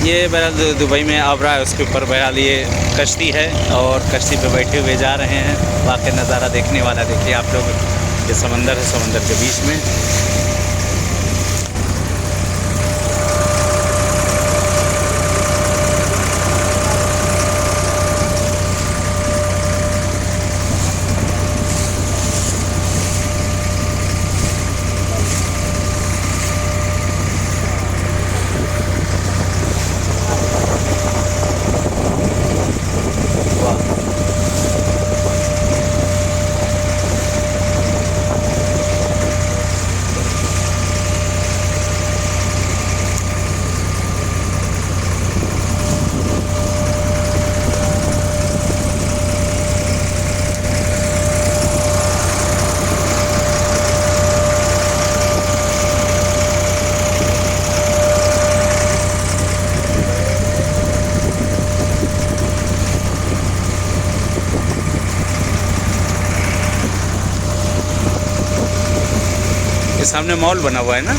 ये बहरहाल दुबई में आबरा है, उसके ऊपर बहरहाल ये कश्ती है और कश्ती पे बैठे हुए जा रहे हैं। वाकई नज़ारा देखने वाला। देखिए आप लोग, ये समंदर है, समंदर के बीच में। ये सामने मॉल बना हुआ है ना,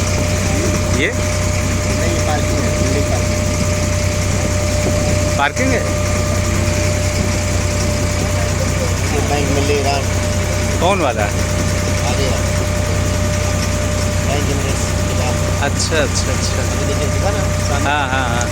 ये नहीं, पार्किंग है, बिल्डिंग पार्किंग है। बैंक मिल ईरान कौन वाला? आगे है बैंक इमरेट्स के बाद। अच्छा अच्छा अच्छा। अभी देखिए दिखा ना सामने। हाँ हाँ हाँ।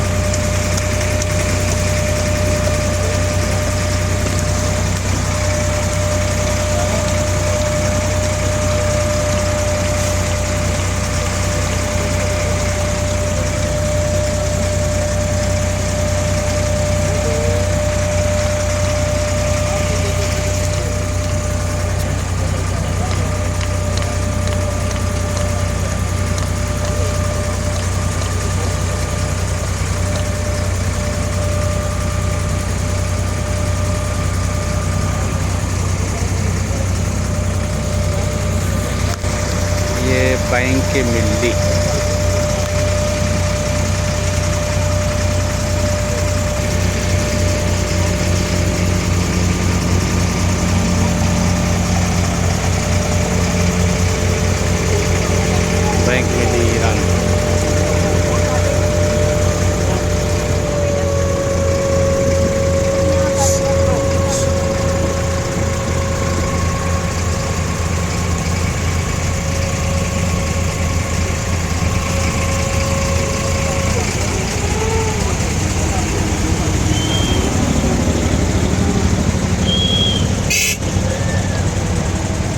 ये बैंक की मिल्ली। बैंक मिल्ली